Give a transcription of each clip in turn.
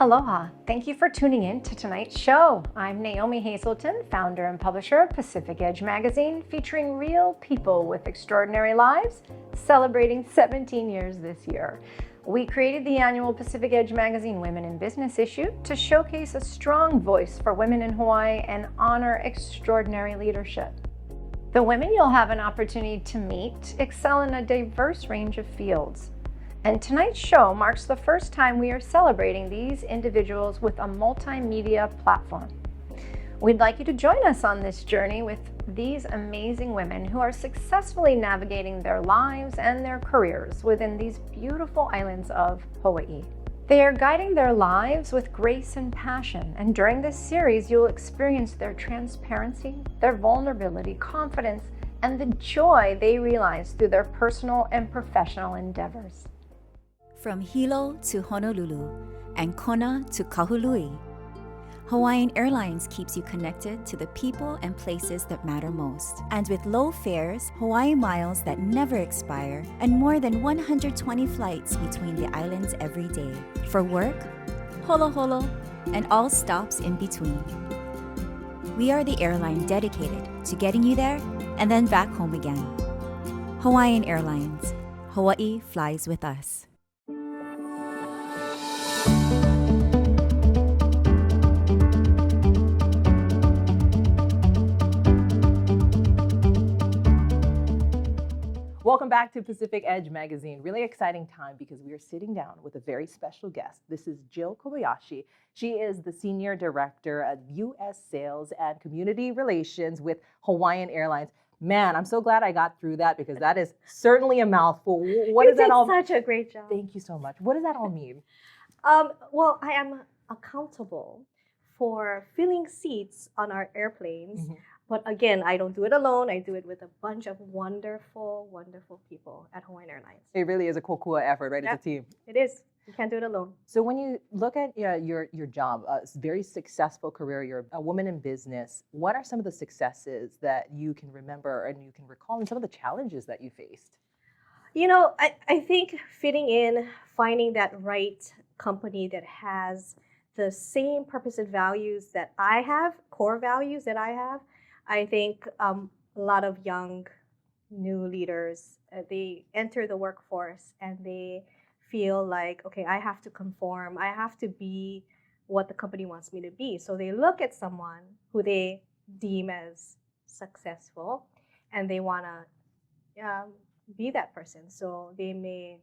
Aloha. Thank you for tuning in to tonight's show. I'm Naomi Hazelton, founder and publisher of Pacific Edge Magazine, featuring real people with extraordinary lives, celebrating 17 years this year. We created the annual Pacific Edge Magazine Women in Business issue to showcase a strong voice for women in Hawaii and honor extraordinary leadership. The women you'll have an opportunity to meet excel in a diverse range of fields. And tonight's show marks the first time we are celebrating these individuals with a multimedia platform. We'd like you to join us on this journey with these amazing women who are successfully navigating their lives and their careers within these beautiful islands of Hawaii. They are guiding their lives with grace and passion, and during this series, you'll experience their transparency, their vulnerability, confidence, and the joy they realize through their personal and professional endeavors. From Hilo to Honolulu and Kona to Kahului, Hawaiian Airlines keeps you connected to the people and places that matter most. And with low fares, Hawaii miles that never expire, and more than 120 flights between the islands every day. For work, holo holo, and all stops in between. We are the airline dedicated to getting you there and then back home again. Hawaiian Airlines. Hawaii flies with us. Welcome back to Pacific Edge Magazine. Really exciting time because we are sitting down with a very special guest. This is Jill Kobayashi. She is the Senior Director of U.S. Sales and Community Relations with Hawaiian Airlines. Man, I'm so glad I got through that because that is certainly a mouthful. What does that all mean? You did such a great job. Thank you so much. What does that all mean? Well, I am accountable for filling seats on our airplanes. Mm-hmm. But again, I don't do it alone. I do it with a bunch of wonderful, wonderful people at Hawaiian Airlines. It really is a cool effort, right? Yep. It's a team. It is. You can't do it alone. So when you look at your job, a very successful career, you're a woman in business. What are some of the successes that you can remember and you can recall, and some of the challenges that you faced? You know, I think fitting in, finding that right company that has the same purpose and values that I have, core values that I have. I think a lot of young, new leaders, they enter the workforce and they feel like, okay, I have to conform. I have to be what the company wants me to be. So they look at someone who they deem as successful and they want to be that person. So they may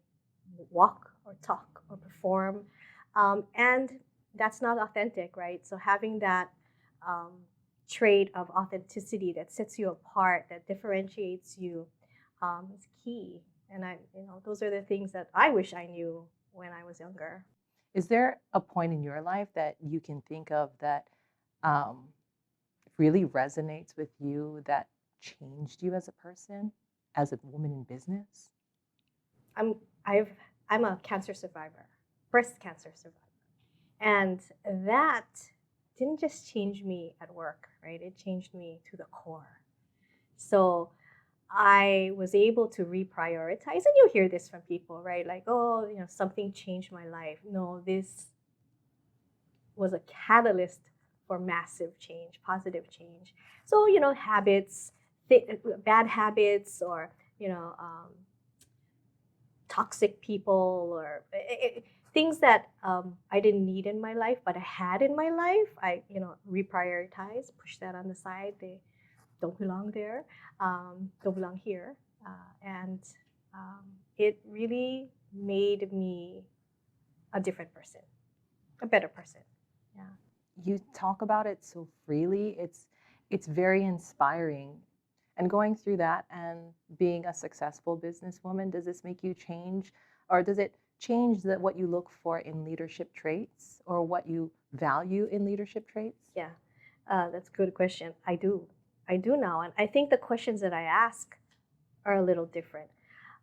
walk or talk or perform. And that's not authentic, right? So having that trait of authenticity that sets you apart, that differentiates you, is key. And those are the things that I wish I knew when I was younger. Is there a point in your life that you can think of that really resonates with you, that changed you as a person, as a woman in business? I'm a cancer survivor, breast cancer survivor, and that didn't just change me at work, right? It changed me to the core. So I was able to reprioritize, and you hear this from people, right? Like, oh, something changed my life. No, this was a catalyst for massive change, positive change. So, habits, bad habits, or, toxic people, or things that I didn't need in my life, but I had in my life, I reprioritize, push that on the side. They don't belong there, don't belong here. And it really made me a different person, a better person. Yeah. You talk about it so freely. It's very inspiring. And going through that and being a successful businesswoman, does this make you change, or does it change what you look for in leadership traits or what you value in leadership traits? Yeah, that's a good question. I do now. And I think the questions that I ask are a little different.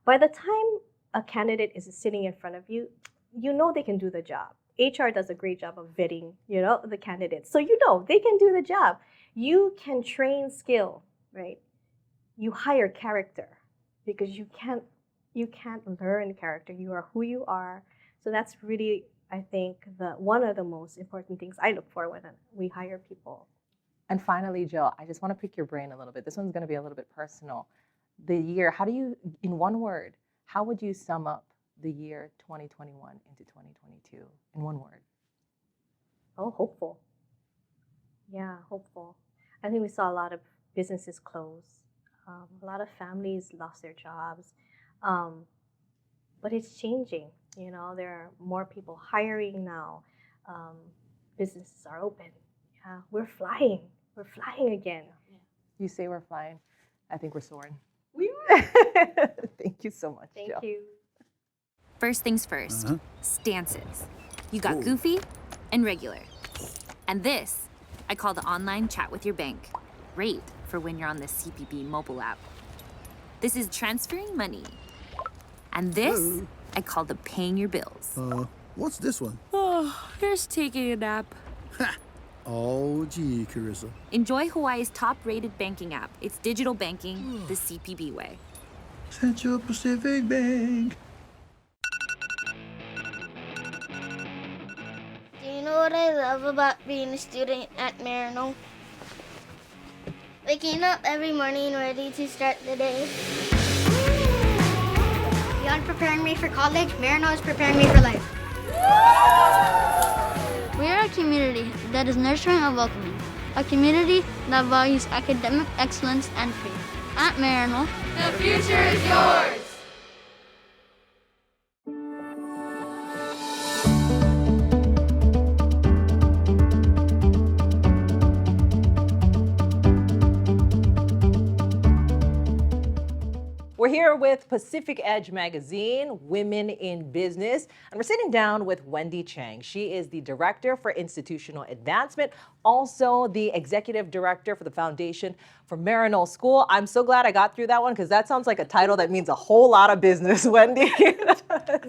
By the time a candidate is sitting in front of you, they can do the job. HR does a great job of vetting, the candidates. So they can do the job. You can train skill, right? You hire character because you can't learn character. You are who you are. So that's really I think one of the most important things I look for when we hire people. And finally, Jill, I just want to pick your brain a little bit. This one's going to be a little bit personal. The year, how do you, in one word, how would you sum up the year 2021 into 2022 in one word? Oh, hopeful. Yeah, hopeful. I think we saw a lot of businesses close. A lot of families lost their jobs. But it's changing. You know, there are more people hiring now. Businesses are open. Yeah, we're flying. We're flying again. You say we're flying. I think we're soaring. We are. Thank you so much, Thank Jill. you. First things first, stances. You got goofy and regular. And this, I call the online chat with your bank. Great for when you're on the CPB mobile app. This is transferring money. And this, I call the paying your bills. What's this one? Oh, here's taking a nap. Oh, gee, Carissa. Enjoy Hawaii's top-rated banking app. It's digital banking the CPB way. Central Pacific Bank. Do you know what I love about being a student at Marino? Waking up every morning ready to start the day. Beyond preparing me for college, Marino is preparing me for life. We are a community that is nurturing and welcoming. A community that values academic excellence and faith. At Marino, the future is yours! We're here with Pacific Edge Magazine, Women in Business, and we're sitting down with Wendy Chang. She is the Director for Institutional Advancement, also the Executive Director for the Foundation for Marino School. I'm so glad I got through that one because that sounds like a title that means a whole lot of business, Wendy.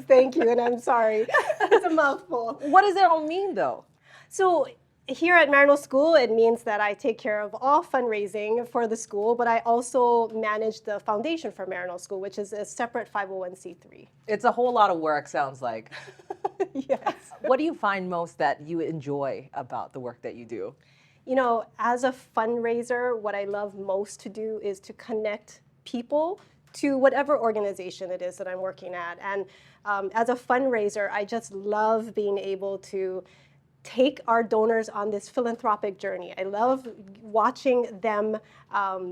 Thank you, and I'm sorry. It's a mouthful. What does it all mean, though? So here at Marino School, it means that I take care of all fundraising for the school, but I also manage the Foundation for Marino School, which is a separate 501c3. It's a whole lot of work, sounds like. Yes. What do you find most that you enjoy about the work that you do? You know, as a fundraiser, what I love most to do is to connect people to whatever organization it is that I'm working at. And as a fundraiser, I just love being able to take our donors on this philanthropic journey. I love watching them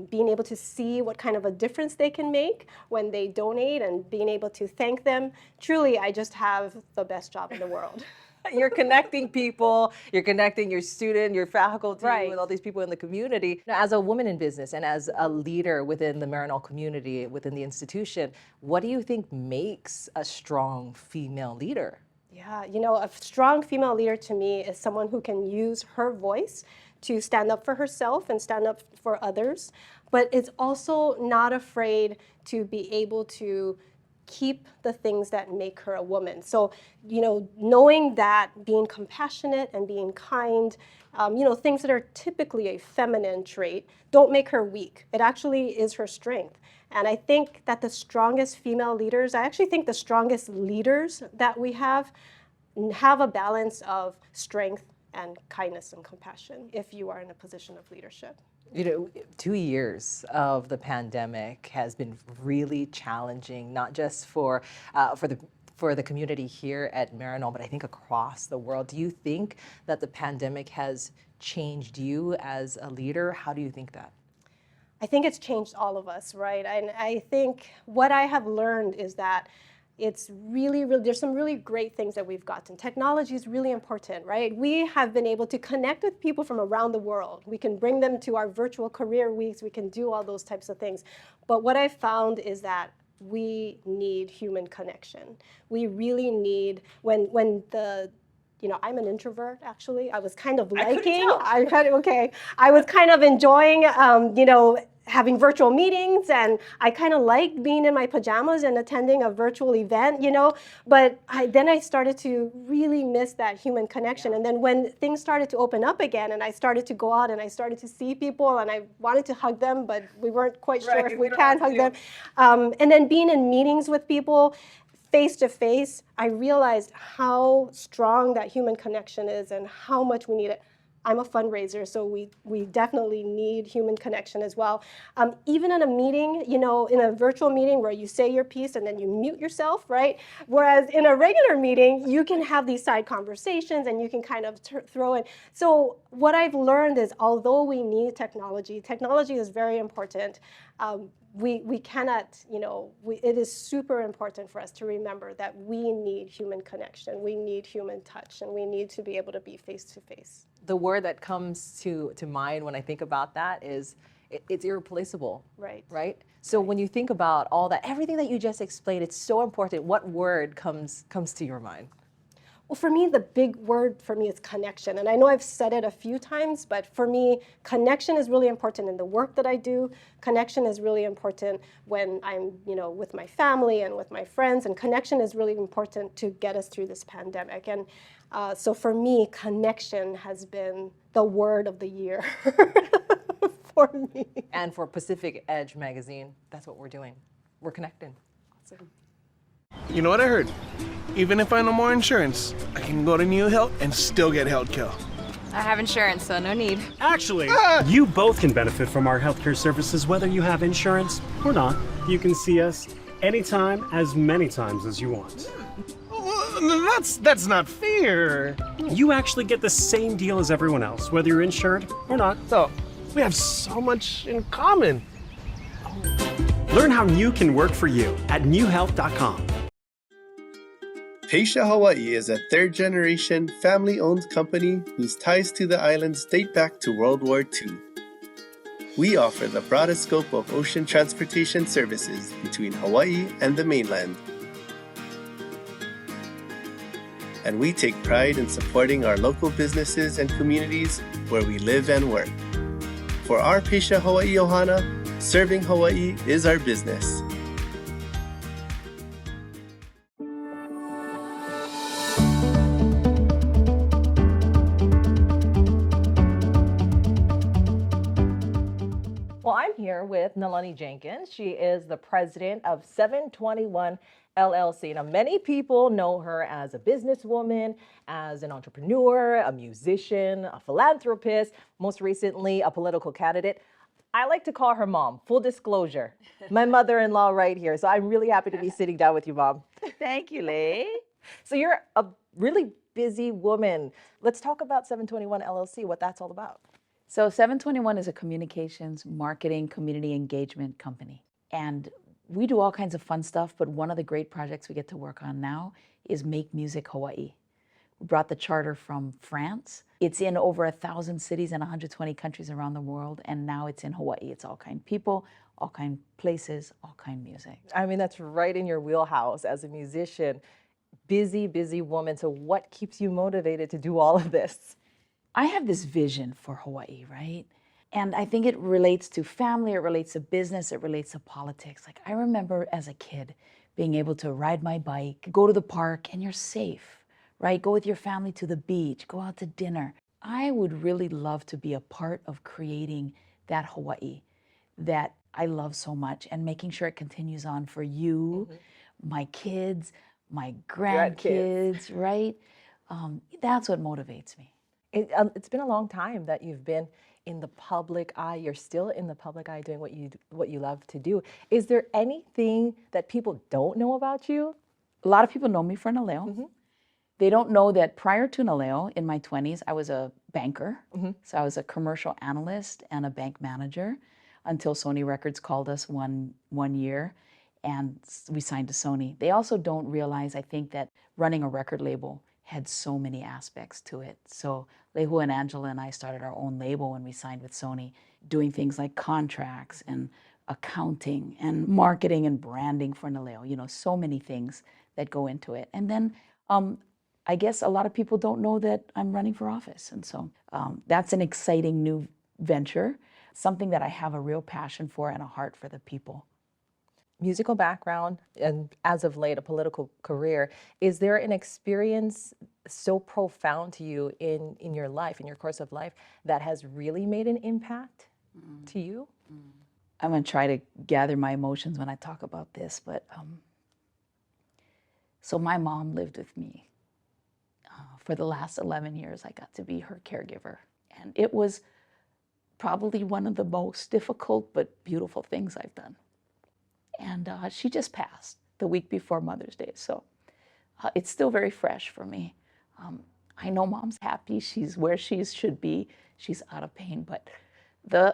being able to see what kind of a difference they can make when they donate and being able to thank them. Truly, I just have the best job in the world. You're connecting people, you're connecting your student, your faculty Right. with all these people in the community. Now, as a woman in business and as a leader within the Marino community, within the institution, what do you think makes a strong female leader? Yeah, you know, a strong female leader to me is someone who can use her voice to stand up for herself and stand up for others, but is also not afraid to be able to keep the things that make her a woman. So, you know, knowing that being compassionate and being kind, you know, things that are typically a feminine trait, don't make her weak. It actually is her strength. And I think that the strongest female leaders, I actually think the strongest leaders that we have a balance of strength and kindness and compassion if you are in a position of leadership. You know, 2 years of the pandemic has been really challenging, not just for the community here at Marino, but I think across the world. Do you think that the pandemic has changed you as a leader? How do you think that? I think it's changed all of us, right? And I think what I have learned is that it's really, there's some really great things that we've gotten. Technology is really important, right? We have been able to connect with people from around the world. We can bring them to our virtual career weeks. We can do all those types of things. But what I found is that we need human connection. We really need, when the, you know, I'm an introvert, actually. I was kind of liking, I was kind of enjoying, you know, having virtual meetings, and I kind of liked being in my pajamas and attending a virtual event, you know, but then I started to really miss that human connection. Yeah. And then when things started to open up again and I started to go out and I started to see people and I wanted to hug them, but we weren't quite sure if we can hug them. And then being in meetings with people, face to face, I realized how strong that human connection is and how much we need it. I'm a fundraiser, so we definitely need human connection as well. Even in a meeting, you know, in a virtual meeting where you say your piece and then you mute yourself, right? Whereas in a regular meeting, you can have these side conversations and you can kind of throw in. So what I've learned is, although we need technology, technology is very important. We cannot, you know, it is super important for us to remember that we need human connection, we need human touch, and we need to be able to be face to face. The word that comes to mind when I think about that is it's irreplaceable. Right. Right? So when you think about all that, everything that you just explained, it's so important. What word comes to your mind? Well, for me, the big word for me is connection. And I know I've said it a few times, but for me, connection is really important in the work that I do. Connection is really important when I'm, you know, with my family and with my friends. And connection is really important to get us through this pandemic. And so for me, connection has been the word of the year for me. And for Pacific Edge magazine, that's what we're doing. We're connecting. Awesome. You know what I heard? Even if I know more insurance, I can go to New Health and still get healthcare. I have insurance, so no need. Actually, you both can benefit from our healthcare services whether you have insurance or not. You can see us anytime, as many times as you want. Well, that's not fair. You actually get the same deal as everyone else, whether you're insured or not. So, we have so much in common. Learn how New can work for you at newhealth.com. Paisha Hawaii is a third-generation, family-owned company whose ties to the islands date back to World War II. We offer the broadest scope of ocean transportation services between Hawaii and the mainland. And we take pride in supporting our local businesses and communities where we live and work. For our Paisha Hawaii Ohana, serving Hawaii is our business. Well, I'm here with Nalani Jenkins. She is the president of 721 LLC. Now, many people know her as a businesswoman, as an entrepreneur, a musician, a philanthropist, most recently a political candidate. I like to call her mom, full disclosure. My mother-in-law right here. So I'm really happy to be sitting down with you, Mom. Thank you, Lee. So you're a really busy woman. Let's talk about 721 LLC, what that's all about. So 721 is a communications, marketing, community engagement company. And we do all kinds of fun stuff, but one of the great projects we get to work on now is Make Music Hawaii. We brought the charter from France. It's in over 1,000 cities and 120 countries around the world, and now it's in Hawaii. It's all kind people, all kind places, all kind music. I mean, that's right in your wheelhouse as a musician. Busy, busy woman. So what keeps you motivated to do all of this? I have this vision for Hawaii, right? And I think it relates to family, it relates to business, it relates to politics. Like, I remember as a kid being able to ride my bike, go to the park, and you're safe, right? Go with your family to the beach, go out to dinner. I would really love to be a part of creating that Hawaii that I love so much and making sure it continues on for you, my kids, my grandkids, right? That's what motivates me. It's been a long time that you've been in the public eye. You're still in the public eye doing what you love to do. Is there anything that people don't know about you? A lot of people know me for Naleo. They don't know that prior to Naleo, in my 20s, I was a banker. So I was a commercial analyst and a bank manager until Sony Records called us one year and we signed to Sony. They also don't realize, I think, that running a record label had so many aspects to it. So Lehu and Angela and I started our own label when we signed with Sony, doing things like contracts and accounting and marketing and branding for Naleo. You know, so many things that go into it. And then I guess a lot of people don't know that I'm running for office. And so that's an exciting new venture, something that I have a real passion for and a heart for the people. Musical background, and as of late, a political career. Is there an experience so profound to you in your life, in your course of life, that has really made an impact to you? I'm going to try to gather my emotions when I talk about this, but So my mom lived with me. For the last 11 years, I got to be her caregiver. And it was probably one of the most difficult but beautiful things I've done. And she just passed the week before Mother's Day. So it's still very fresh for me. I know mom's happy. She's where she should be. She's out of pain. But the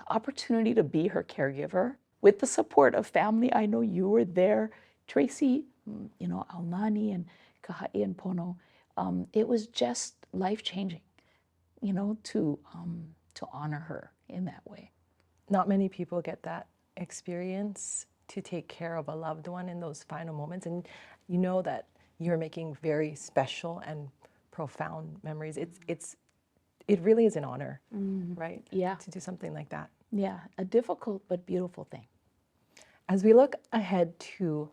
opportunity to be her caregiver with the support of family, I know you were there, Tracy, Aulani and Kaha'i and Pono. It was just life-changing, to honor her in that way. Not many people get that experience to take care of a loved one in those final moments. And you know that you're making very special and profound memories. It really is an honor, right? Yeah. To do something like that. Yeah, a difficult but beautiful thing. As we look ahead to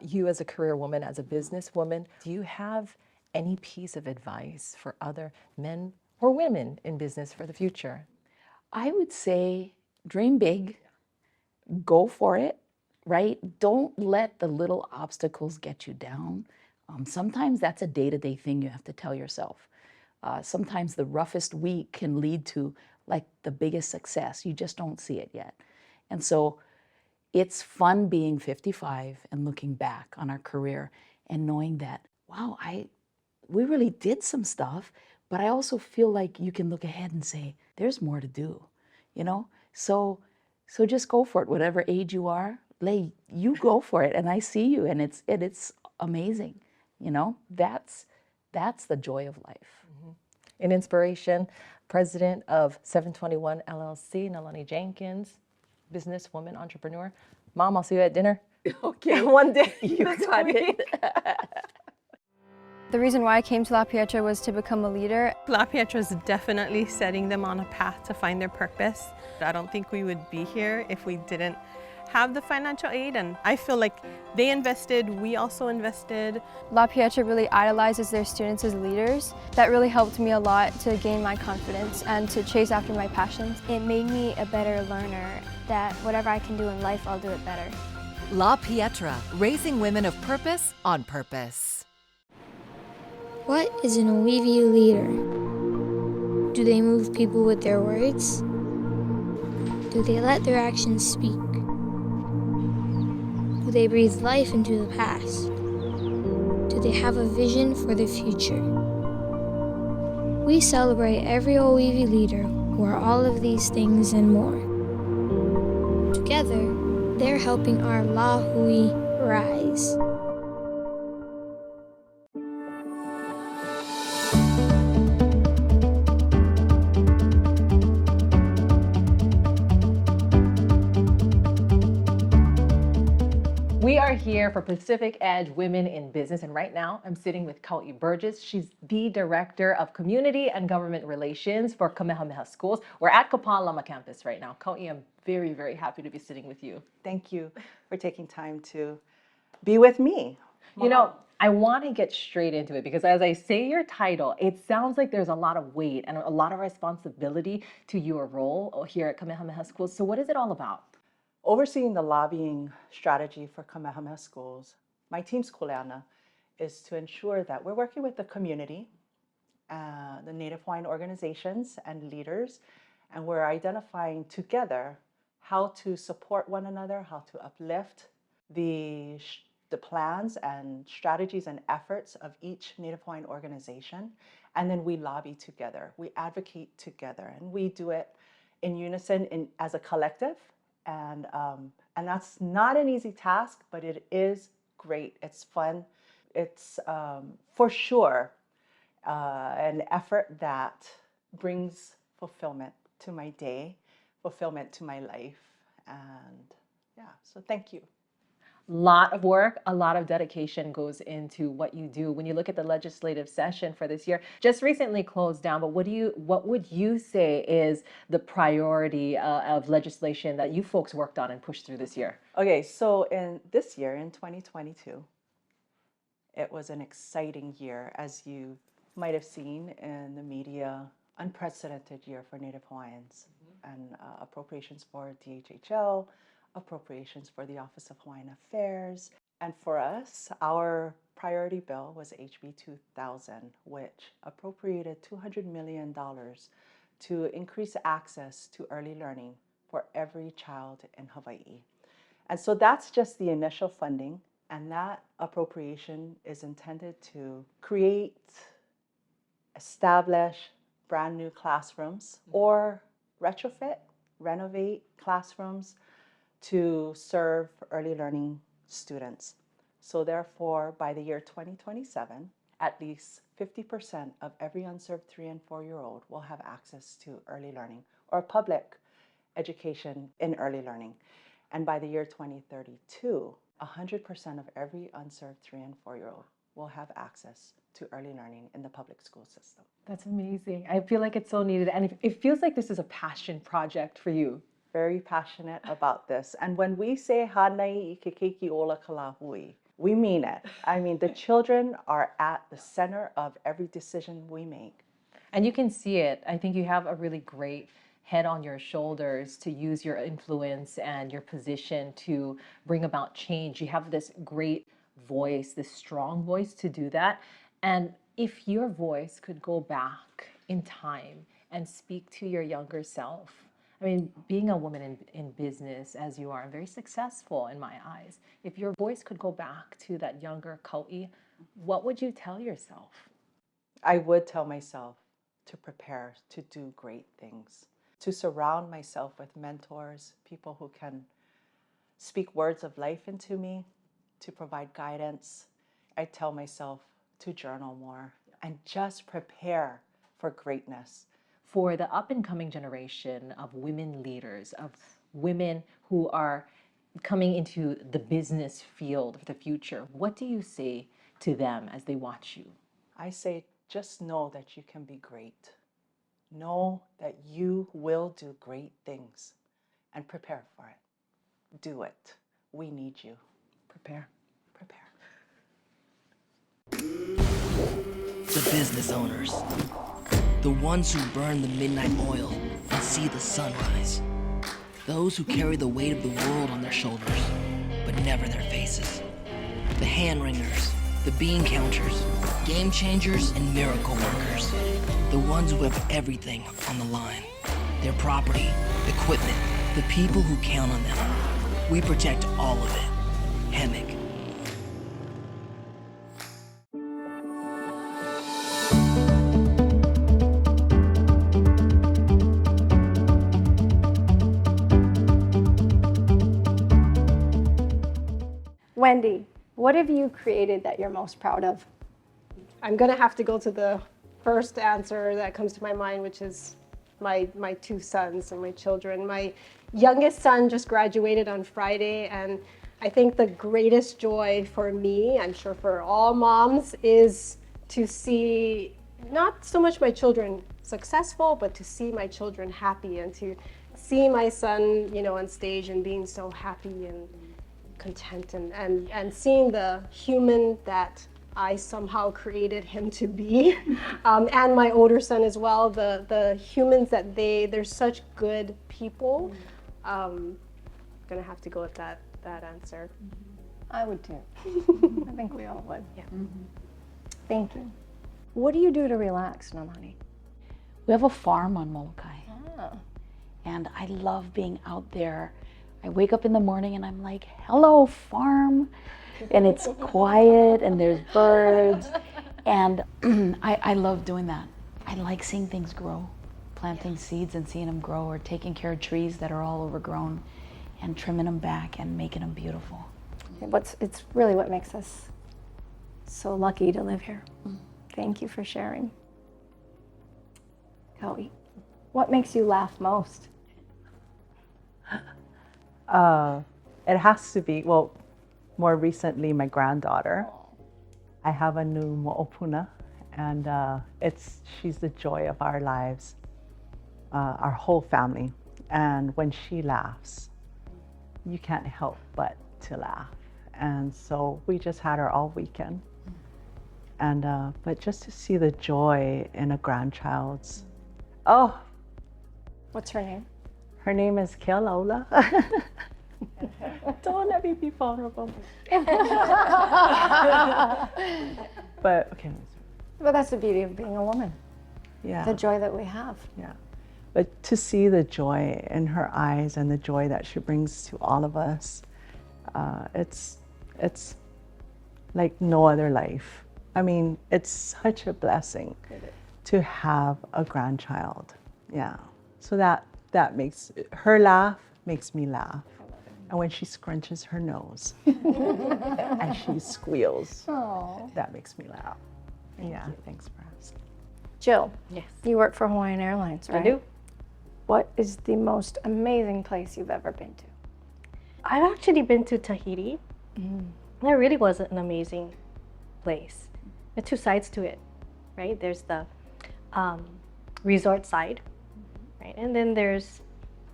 you as a career woman, as a businesswoman, do you have any piece of advice for other men or women in business for the future? I would say dream big, go for it, right? Don't let the little obstacles get you down. Sometimes that's a day-to-day thing you have to tell yourself. Sometimes the roughest week can lead to like the biggest success. You just don't see it yet. And so it's fun being 55 and looking back on our career and knowing that, wow, we really did some stuff, but I also feel like you can look ahead and say, there's more to do, So just go for it, whatever age you are, you go for it. And I see you, and it's amazing, That's the joy of life. An inspiration, president of 721 LLC, Nalani Jenkins, businesswoman, entrepreneur. Mom, I'll see you at dinner. Okay. One day. You got it. The reason why I came to La Pietra was to become a leader. La Pietra is definitely setting them on a path to find their purpose. I don't think we would be here if we didn't have the financial aid, and I feel like they invested, we also invested. La Pietra really idolizes their students as leaders. That really helped me a lot to gain my confidence and to chase after my passions. It made me a better learner, that whatever I can do in life, I'll do it better. La Pietra, raising women of purpose on purpose. What is an Oiwi leader? Do they move people with their words? Do they let their actions speak? Do they breathe life into the past? Do they have a vision for the future? We celebrate every Oiwi leader who are all of these things and more. Together, they're helping our La Hui rise. We are here for Pacific Edge Women in Business, and right now I'm sitting with Connie Burgess. She's the Director of Community and Government Relations for Kamehameha Schools. We're at Kapalama campus right now. Connie, I'm very, very happy to be sitting with you. Thank you for taking time to be with me. I want to get straight into it because as I say your title, it sounds like there's a lot of weight and a lot of responsibility to your role here at Kamehameha Schools. So what is it all about? Overseeing the lobbying strategy for Kamehameha Schools, my team's kuleana is to ensure that we're working with the community, the Native Hawaiian organizations and leaders, and we're identifying together how to support one another, how to uplift the plans and strategies and efforts of each Native Hawaiian organization. And then we lobby together, we advocate together, and we do it in unison as a collective. And that's not an easy task, but it is great. It's fun. It's for sure an effort that brings fulfillment to my day, fulfillment to my life. And yeah, so thank you. Lot of work, a lot of dedication goes into what you do. When you look at the legislative session for this year, just recently closed down, but what would you say is the priority of legislation that you folks worked on and pushed through this year? Okay, so in this year, in 2022, it was an exciting year, as you might have seen in the media, unprecedented year for Native Hawaiians, and appropriations for DHHL, appropriations for the Office of Hawaiian Affairs. And for us, our priority bill was HB 2000, which appropriated $200 million to increase access to early learning for every child in Hawaii. And so that's just the initial funding, and that appropriation is intended to create, establish brand new classrooms or retrofit, renovate classrooms to serve early learning students. So therefore, by the year 2027, at least 50% of every unserved 3 and 4-year-old will have access to early learning or public education in early learning. And by the year 2032, 100% of every unserved 3 and 4-year-old will have access to early learning in the public school system. That's amazing. I feel like it's so needed. And it feels like this is a passion project for you. Very passionate about this. And when we say Hanai I ke keiki ola kalahui, we mean it. I mean, the children are at the center of every decision we make. And you can see it. I think you have a really great head on your shoulders to use your influence and your position to bring about change. You have this great voice, this strong voice to do that. And if your voice could go back in time and speak to your younger self, I mean, being a woman in business as you are, and very successful in my eyes, if your voice could go back to that younger Kau'i, what would you tell yourself? I would tell myself to prepare to do great things, to surround myself with mentors, people who can speak words of life into me, to provide guidance. I tell myself to journal more and just prepare for greatness. For the up-and-coming generation of women leaders, of women who are coming into the business field of the future, what do you say to them as they watch you? I say, just know that you can be great. Know that you will do great things and prepare for it. Do it. We need you. Prepare. Prepare. The business owners. The ones who burn the midnight oil and see the sunrise. Those who carry the weight of the world on their shoulders, but never their faces. The hand wringers, the bean counters, game changers, and miracle workers. The ones who have everything on the line. Their property, equipment, the people who count on them. We protect all of it. Hemic. Wendy, what have you created that you're most proud of? I'm going to have to go to the first answer that comes to my mind, which is my 2 sons and my children. My youngest son just graduated on Friday, and I think the greatest joy for me, I'm sure for all moms, is to see not so much my children successful, but to see my children happy, and to see my son, on stage and being so happy and content, and seeing the human that I somehow created him to be, and my older son as well, the humans that they're such good people. I'm gonna have to go with that answer. I would too. I think we all would. Yeah. Thank you. What do you do to relax, Nalani? We have a farm on Molokai. Ah. And I love being out there. I wake up in the morning and I'm like, hello, farm. And it's quiet and there's birds. And I love doing that. I like seeing things grow, planting seeds and seeing them grow, or taking care of trees that are all overgrown and trimming them back and making them beautiful. It's really what makes us so lucky to live here. Thank you for sharing. Kau'i, what makes you laugh most? It has to be, well, more recently, my granddaughter. I have a new mo'opuna, and she's the joy of our lives, our whole family. And when she laughs, you can't help but to laugh. And so we just had her all weekend. And but just to see the joy in a grandchild's, What's her name? Her name is Kealaula. Don't let me be vulnerable. But okay. But that's the beauty of being a woman. Yeah. The joy that we have. Yeah. But to see the joy in her eyes and the joy that she brings to all of us, it's like no other life. I mean, it's such a blessing to have a grandchild. Yeah. So that makes her laugh, makes me laugh. And when she scrunches her nose and she squeals, that makes me laugh. Yeah, thanks for asking. Jill, yes, you work for Hawaiian Airlines, right? I do. What is the most amazing place you've ever been to? I've actually been to Tahiti. That really was an amazing place. There are two sides to it, right? There's the resort side, right? And then there's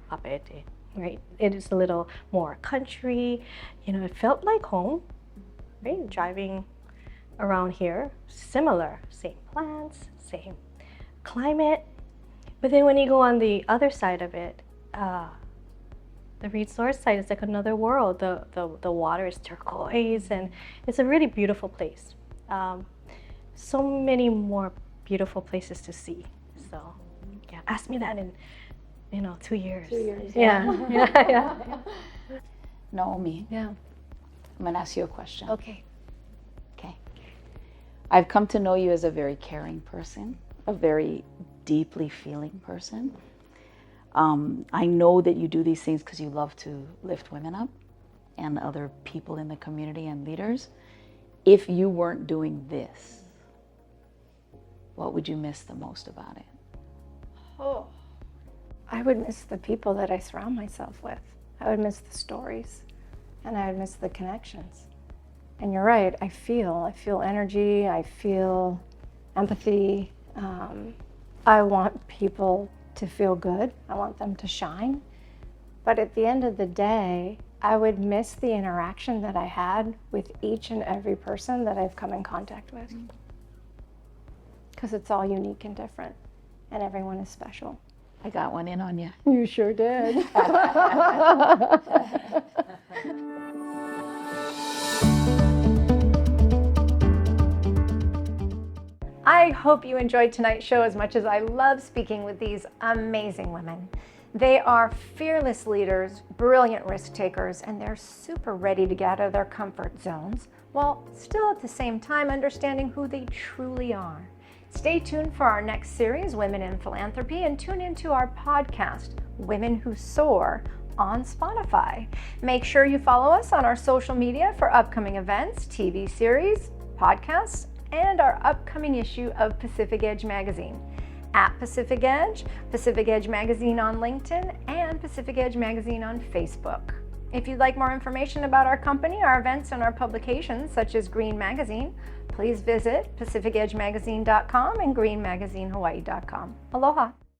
Papeete, right? It is a little more country. You know, it felt like home, right? Driving around here, similar, same plants, same climate. But then when you go on the other side of it, the resort side is like another world. The water is turquoise, and it's a really beautiful place. So many more beautiful places to see. So, yeah, ask me that in, 2 years. 2 years. Yeah, yeah. Naomi. Yeah. I'm gonna ask you a question. Okay. Okay. I've come to know you as a very caring person, a very deeply feeling person. I know that you do these things because you love to lift women up and other people in the community and leaders. If you weren't doing this, what would you miss the most about it? Oh, I would miss the people that I surround myself with. I would miss the stories, and I would miss the connections. And you're right, I feel energy, I feel empathy. I want people to feel good. I want them to shine. But at the end of the day, I would miss the interaction that I had with each and every person that I've come in contact with. Because it's all unique and different, and everyone is special. I got one in on you. You sure did. I hope you enjoyed tonight's show as much as I love speaking with these amazing women. They are fearless leaders, brilliant risk takers, and they're super ready to get out of their comfort zones, while still at the same time understanding who they truly are. Stay tuned for our next series, Women in Philanthropy, and tune into our podcast, Women Who Soar, on Spotify. Make sure you follow us on our social media for upcoming events, TV series, podcasts, and our upcoming issue of Pacific Edge Magazine. At Pacific Edge Magazine on LinkedIn, and Pacific Edge Magazine on Facebook. If you'd like more information about our company, our events, and our publications, such as Green Magazine, please visit pacificedgemagazine.com and greenmagazinehawaii.com. Aloha.